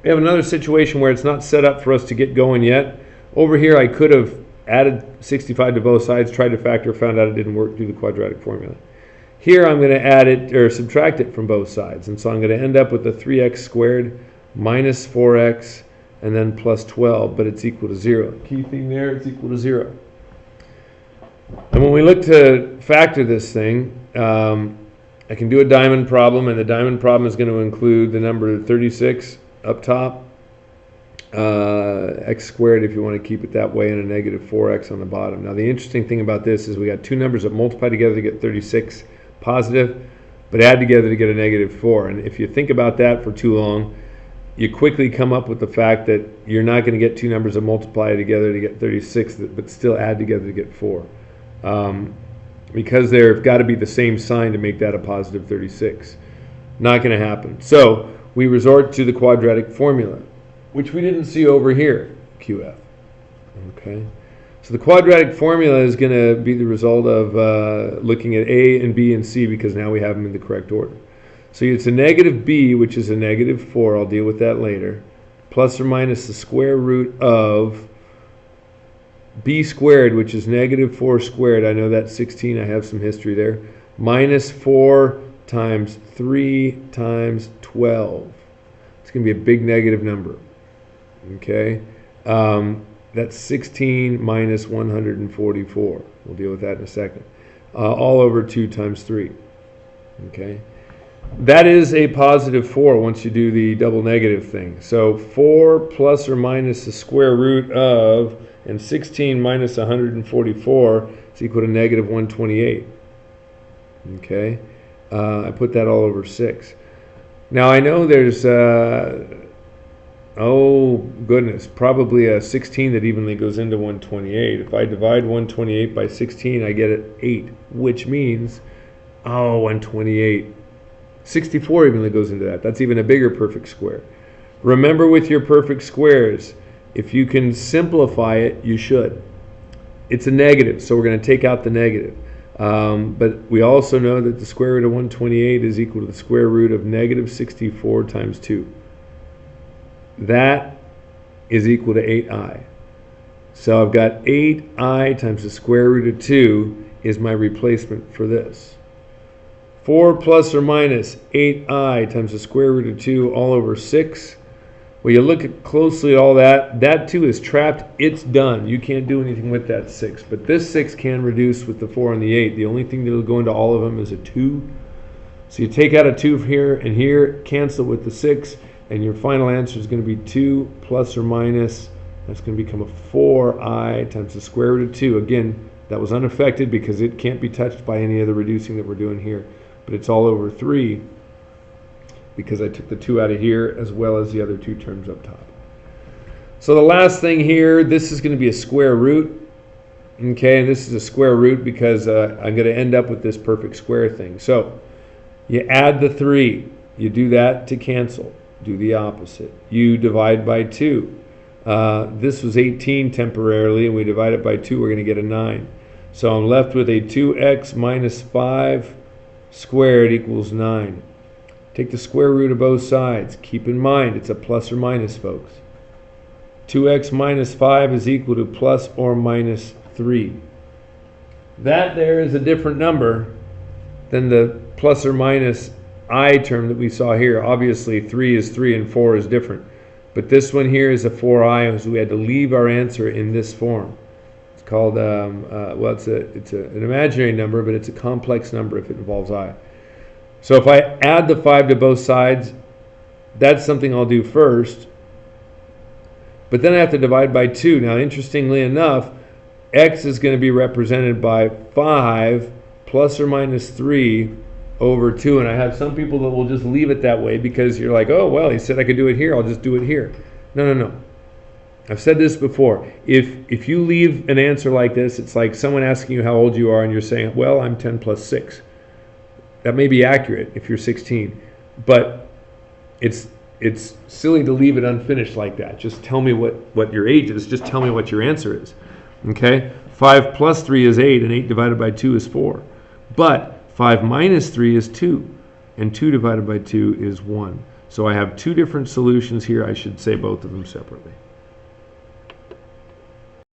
We have another situation where it's not set up for us to get going yet. Over here, I could have added 65 to both sides, tried to factor, found out it didn't work, do the quadratic formula. Here, I'm going to add it, or subtract it from both sides. And so I'm going to end up with the 3x squared minus 4x, and then plus 12, but it's equal to 0. Key thing there, it's equal to 0. And when we look to factor this thing, I can do a diamond problem, and the diamond problem is going to include the number 36 up top, x squared if you want to keep it that way, and a negative 4x on the bottom. Now the interesting thing about this is we got two numbers that multiply together to get 36 positive, but add together to get a negative 4. And if you think about that for too long, you quickly come up with the fact that you're not going to get two numbers that multiply together to get 36, but still add together to get 4. Because they've got to be the same sign to make that a positive 36. Not going to happen. So we resort to the quadratic formula, which we didn't see over here, QF. Okay. So the quadratic formula is going to be the result of looking at A and B and C, because now we have them in the correct order. So it's a negative b, which is a negative 4. I'll deal with that later. Plus or minus the square root of b squared, which is negative 4 squared. I know that's 16. I have some history there. Minus 4 times 3 times 12. It's going to be a big negative number. Okay. That's 16 minus 144. We'll deal with that in a second. All over 2 times 3. Okay. That is a positive 4 once you do the double negative thing. So 4 plus or minus the square root of, and 16 minus 144 is equal to negative 128. Okay. I put that all over 6. Now I know there's, oh goodness, probably a 16 that evenly goes into 128. If I divide 128 by 16, I get it 8, which means, 128. 64 evenly goes into that. That's even a bigger perfect square. Remember, with your perfect squares, if you can simplify it, you should. It's a negative, so we're going to take out the negative. But we also know that the square root of 128 is equal to the square root of negative 64 times 2. That is equal to 8i. So I've got 8i times the square root of 2 is my replacement for this. 4 plus or minus 8i times the square root of 2 all over 6. Well, you look closely at all that. That 2 is trapped. It's done. You can't do anything with that 6. But this 6 can reduce with the 4 and the 8. The only thing that will go into all of them is a 2. So you take out a 2 here and here, cancel with the 6, and your final answer is going to be 2 plus or minus. That's going to become a 4i times the square root of 2. Again, that was unaffected because it can't be touched by any of the reducing that we're doing here. But it's all over 3 because I took the 2 out of here as well as the other 2 terms up top. So the last thing here, this is going to be a square root. Okay, and this is a square root because I'm going to end up with this perfect square thing. So you add the 3. You do that to cancel. Do the opposite. You divide by 2. This was 18 temporarily, and we divide it by 2, we're going to get a 9. So I'm left with a 2x minus 5 squared equals 9. Take the square root of both sides. Keep in mind, it's a plus or minus, folks. 2x minus 5 is equal to plus or minus 3. That there is a different number than the plus or minus I term that we saw here. Obviously, 3 is 3 and 4 is different. But this one here is a 4i, so we had to leave our answer in this form. It's called, well, it's an imaginary number, but it's a complex number if it involves I. So if I add the 5 to both sides, that's something I'll do first. But then I have to divide by 2. Now, interestingly enough, x is going to be represented by 5 plus or minus 3 over 2. And I have some people that will just leave it that way because you're like, oh, well, he said I could do it here. I'll just do it here. No. I've said this before. If you leave an answer like this, it's like someone asking you how old you are and you're saying, well, I'm 10 plus 6. That may be accurate if you're 16, but it's silly to leave it unfinished like that. Just tell me what your age is. Just tell me what your answer is. Okay? 5 plus 3 is 8, and 8 divided by 2 is 4. But 5 minus 3 is 2, and 2 divided by 2 is 1. So I have two different solutions here. I should say both of them separately.